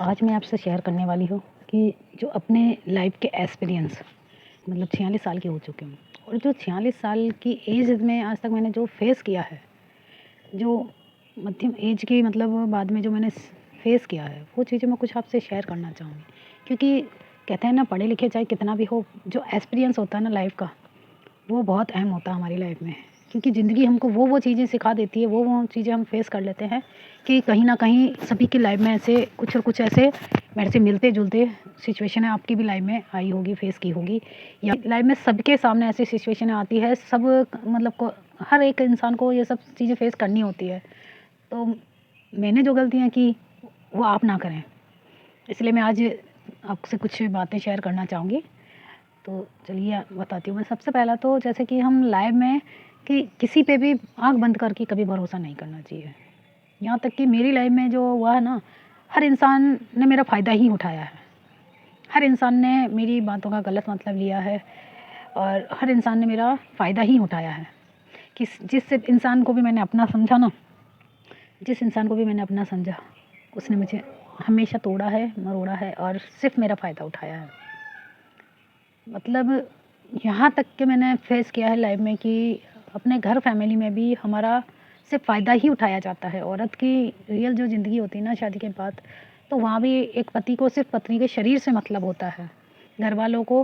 आज मैं आपसे शेयर करने वाली हूँ कि जो अपने लाइफ के एक्सपीरियंस मतलब 46 साल की हो चुकी हूँ और जो 46 साल की एज में आज तक मैंने जो फेस किया है, जो मध्यम एज की मतलब बाद में जो मैंने फेस किया है, वो चीज़ें मैं कुछ आपसे शेयर करना चाहूँगी। क्योंकि कहते हैं ना, पढ़े लिखे चाहे कितना भी हो, जो एक्सपीरियंस होता है ना लाइफ का, वो बहुत अहम होता है हमारी लाइफ में। क्योंकि ज़िंदगी हमको वो चीज़ें सिखा देती है, वो चीज़ें हम फेस कर लेते हैं कि कहीं ना कहीं सभी की लाइफ में ऐसे कुछ और कुछ ऐसे मेरे से मिलते जुलते सिचुएशन आपकी भी लाइफ में आई होगी, फेस की होगी, या लाइफ में सबके सामने ऐसी सिचुएशन आती है। सब मतलब को हर एक इंसान को ये सब चीज़ें फेस करनी होती है। तो मैंने जो गलतियाँ की वो आप ना करें, इसलिए मैं आज आपसे कुछ बातें शेयर करना चाहूँगी। तो चलिए बताती हूँ मैं। सबसे पहला तो जैसे कि हम लाइफ में कि किसी पे भी आँख बंद करके कभी भरोसा नहीं करना चाहिए। यहाँ तक कि मेरी लाइफ में जो हुआ है ना, हर इंसान ने मेरा फ़ायदा ही उठाया है। हर इंसान ने मेरी बातों का गलत मतलब लिया है और हर इंसान ने मेरा फ़ायदा ही उठाया है। जिस इंसान को भी मैंने अपना समझा ना, जिस इंसान को भी मैंने अपना समझा, उसने मुझे हमेशा तोड़ा है, मरोड़ा है और सिर्फ मेरा फ़ायदा उठाया है। मतलब यहाँ तक कि मैंने फेस किया है लाइफ में कि अपने घर फैमिली में भी हमारा सिर्फ फ़ायदा ही उठाया जाता है। औरत की रियल जो ज़िंदगी होती है ना शादी के बाद, तो वहाँ भी एक पति को सिर्फ पत्नी के शरीर से मतलब होता है। घर वालों को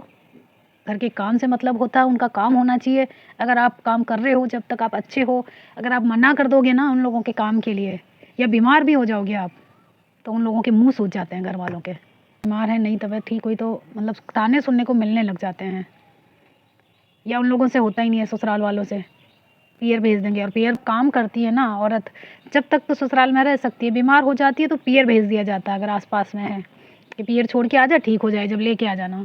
घर के काम से मतलब होता है, उनका काम होना चाहिए। अगर आप काम कर रहे हो, जब तक आप अच्छे हो, अगर आप मना कर दोगे ना उन लोगों के काम के लिए, या बीमार भी हो जाओगे आप, तो उन लोगों के मुँह सूज जाते हैं घर वालों के। बीमार है, नहीं तबीयत ठीक हुई तो मतलब ताने सुनने को मिलने लग जाते हैं। या उन लोगों से होता ही नहीं है, ससुराल वालों से पीयर भेज देंगे। और पीयर काम करती है ना औरत, जब तक तो ससुराल में रह सकती है, बीमार हो जाती है तो पीयर भेज दिया जाता है अगर आसपास में है कि पीयर छोड़ के आ जा, ठीक हो जाए जब लेके आ जाना।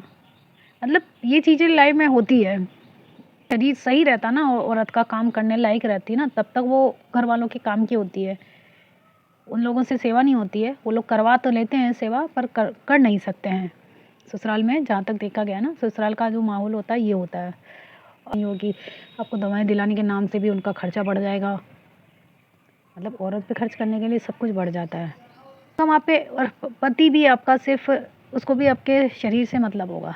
मतलब ये चीज़ें लाइफ में होती है। शरीर सही रहता ना, औरत का काम करने लायक रहती ना, तब तक वो घर वालों के काम की होती है। उन लोगों से सेवा नहीं होती है। वो लोग करवा तो लेते हैं सेवा, पर कर नहीं सकते हैं। ससुराल में जहाँ तक देखा गया ना, ससुराल का जो माहौल होता है ये होता है। नहीं होगी, आपको दवाएं दिलाने के नाम से भी उनका खर्चा बढ़ जाएगा। मतलब औरत पे खर्च करने के लिए सब कुछ बढ़ जाता है। तो वहाँ पे और पति भी आपका सिर्फ, उसको भी आपके शरीर से मतलब होगा।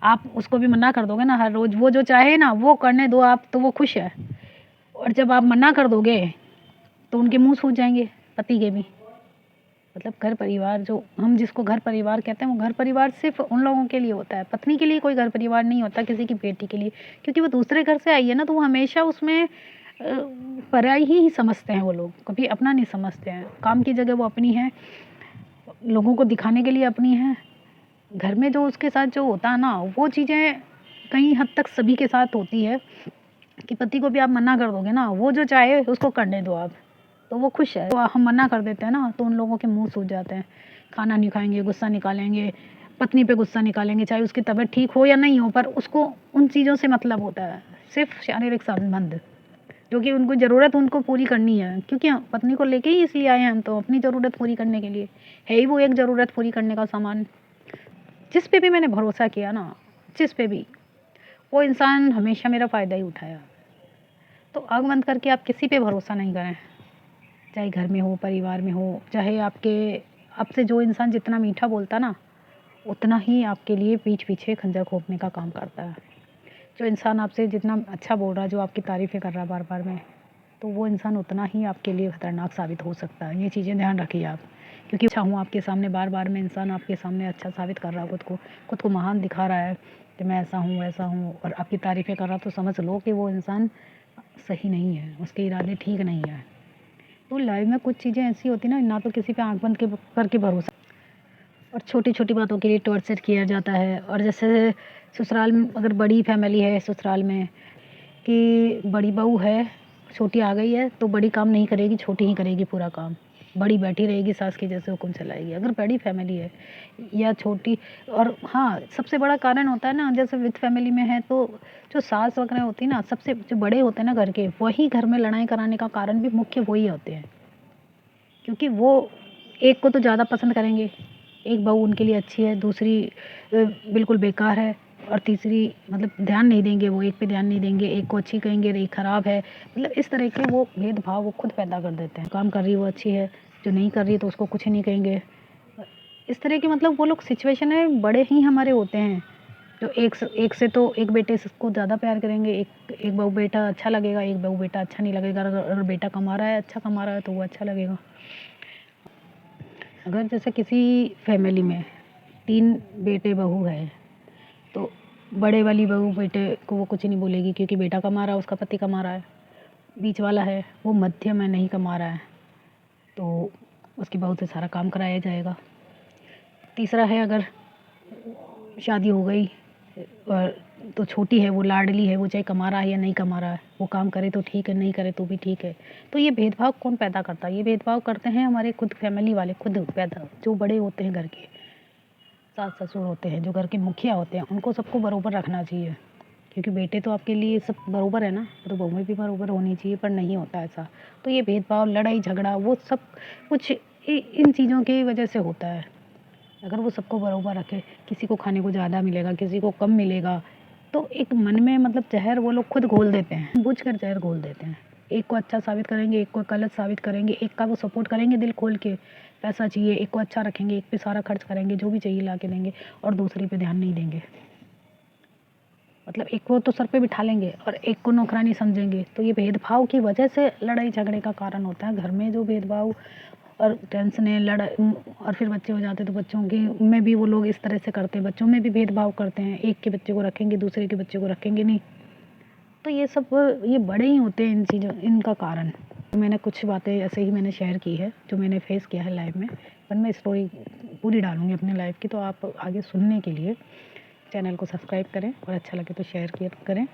आप उसको भी मना कर दोगे ना हर रोज़, वो जो चाहे ना वो करने दो आप, तो वो खुश है। और जब आप मना कर दोगे तो उनके मुंह सूज जाएंगे, पति के भी। मतलब घर परिवार, जो हम जिसको घर परिवार कहते हैं, वो घर परिवार सिर्फ उन लोगों के लिए होता है। पत्नी के लिए कोई घर परिवार नहीं होता, किसी की बेटी के लिए। क्योंकि वो दूसरे घर से आई है ना, तो वो हमेशा उसमें पराई ही समझते हैं। वो लोग कभी अपना नहीं समझते हैं। काम की जगह वो अपनी है, लोगों को दिखाने के लिए अपनी है। घर में जो उसके साथ जो होता है ना, वो चीज़ें कहीं हद तक सभी के साथ होती है कि पति को भी आप मना कर दोगे ना, वो जो चाहे उसको करने दो आप, तो वो खुश है। तो हम मना कर देते हैं ना, तो उन लोगों के मुंह सूज जाते हैं। खाना नहीं खाएंगे, गुस्सा निकालेंगे, पत्नी पे गुस्सा निकालेंगे, चाहे उसकी तबीयत ठीक हो या नहीं हो, पर उसको उन चीज़ों से मतलब होता है। सिर्फ शारीरिक संबंध, जो कि उनको ज़रूरत उनको पूरी करनी है। क्योंकि पत्नी को लेके ही इसलिए आए हैं हम, तो अपनी ज़रूरत पूरी करने के लिए है ही वो एक ज़रूरत पूरी करने का सामान। जिस पे भी मैंने भरोसा किया ना, जिस पे भी, वो इंसान हमेशा मेरा फ़ायदा ही उठाया। तो आँख बंद करके आप किसी पे भरोसा नहीं करें, चाहे घर में हो, परिवार में हो, चाहे आपसे जो इंसान जितना मीठा बोलता ना, उतना ही आपके लिए पीठ पीछे खंजर घोंपने का काम करता है। जो इंसान आपसे जितना अच्छा बोल रहा है, जो आपकी तारीफ़ें कर रहा है बार बार में, तो वो इंसान उतना ही आपके लिए खतरनाक साबित हो सकता है। ये चीज़ें ध्यान रखिए आप। क्योंकि अच्छा हूँ आपके सामने, बार बार में इंसान आपके सामने अच्छा साबित कर रहा है, खुद को महान दिखा रहा है कि मैं ऐसा हूँ वैसा हूँ, और आपकी तारीफ़ें कर रहा, तो समझ लो कि वो इंसान सही नहीं है, उसके इरादे ठीक नहीं है। तो लाइफ में कुछ चीज़ें ऐसी होती ना, ना तो किसी पे आँख बंद करके भरोसा, और छोटी छोटी बातों के लिए टॉर्चर किया जाता है। और जैसे ससुराल में अगर बड़ी फैमिली है, ससुराल में कि बड़ी बहू है, छोटी आ गई है, तो बड़ी काम नहीं करेगी, छोटी ही करेगी पूरा काम। बड़ी बैठी रहेगी, सास की जैसे हुक्म चलाएगी, अगर बड़ी फैमिली है या छोटी। और हाँ, सबसे बड़ा कारण होता है ना, जैसे विद फैमिली में है, तो जो सास वगैरह होती है ना, सबसे जो बड़े होते हैं ना घर के, वही घर में लड़ाई कराने का कारण भी मुख्य वही होते हैं। क्योंकि वो एक को तो ज़्यादा पसंद करेंगे, एक बहू उनके लिए अच्छी है, दूसरी बिल्कुल बेकार है, और तीसरी मतलब ध्यान नहीं देंगे, वो एक पे ध्यान नहीं देंगे, एक को अच्छी कहेंगे, एक खराब है। मतलब इस तरह के वो भेदभाव वो खुद पैदा कर देते हैं। काम कर रही है वो अच्छी है, जो नहीं कर रही है तो उसको कुछ नहीं कहेंगे। इस तरह के मतलब वो लोग सिचुएशन है बड़े ही हमारे होते हैं, जो एक से तो एक बेटे से को ज़्यादा प्यार करेंगे, एक बहू बेटा अच्छा लगेगा, एक बहू बेटा अच्छा नहीं लगेगा। अगर बेटा कमा रहा है, अच्छा कमा रहा है तो वो अच्छा लगेगा। अगर जैसे किसी फैमिली में 3 बेटे बहू है, तो बड़े वाली बहू बेटे को वो कुछ नहीं बोलेगी क्योंकि बेटा कमा रहा है, उसका पति कमा रहा है। बीच वाला है वो मध्य में नहीं कमा रहा है, तो उसकी बहू से सारा काम कराया जाएगा। तीसरा है अगर शादी हो गई और तो छोटी है, वो लाडली है, वो चाहे कमा रहा है या नहीं कमा रहा है, वो काम करे तो ठीक है, नहीं करे तो भी ठीक है। तो ये भेदभाव कौन पैदा करता है? ये भेदभाव करते हैं हमारे खुद फैमिली वाले, खुद पैदा जो बड़े होते हैं घर के, सास ससुर होते हैं, जो घर के मुखिया होते हैं। उनको सबको बराबर रखना चाहिए, क्योंकि बेटे तो आपके लिए सब बराबर है ना, तो बहू में भी बराबर होनी चाहिए, पर नहीं होता ऐसा। तो ये भेदभाव, लड़ाई झगड़ा, वो सब कुछ इन चीज़ों की वजह से होता है। अगर वो सबको बराबर रखे, किसी को खाने को ज़्यादा मिलेगा, किसी को कम मिलेगा, तो एक मन में मतलब जहर वो लोग खुद घोल देते हैं, बूझ कर जहर घोल देते हैं। एक को अच्छा साबित करेंगे, एक को गलत साबित करेंगे, एक का वो सपोर्ट करेंगे दिल खोल के, पैसा चाहिए, एक को अच्छा रखेंगे, एक पे सारा खर्च करेंगे, जो भी चाहिए ला के देंगे, और दूसरे पे ध्यान नहीं देंगे। मतलब एक को तो सर पे बिठा लेंगे और एक को नौकरानी समझेंगे। तो ये भेदभाव की वजह से लड़ाई झगड़े का कारण होता है घर में, जो भेदभाव और टेंशन है, और फिर बच्चे हो जाते हैं तो बच्चों के में भी वो लोग इस तरह से करते हैं, बच्चों में भी भेदभाव करते हैं, एक के बच्चे को रखेंगे, दूसरे के बच्चे को रखेंगे नहीं। तो ये सब ये बड़े ही होते हैं इन चीज़ों, इनका कारण। मैंने कुछ बातें ऐसे ही मैंने शेयर की है जो मैंने फेस किया है लाइफ में, पर मैं स्टोरी पूरी डालूंगी अपने लाइफ की, तो आप आगे सुनने के लिए चैनल को सब्सक्राइब करें और अच्छा लगे तो शेयर करें।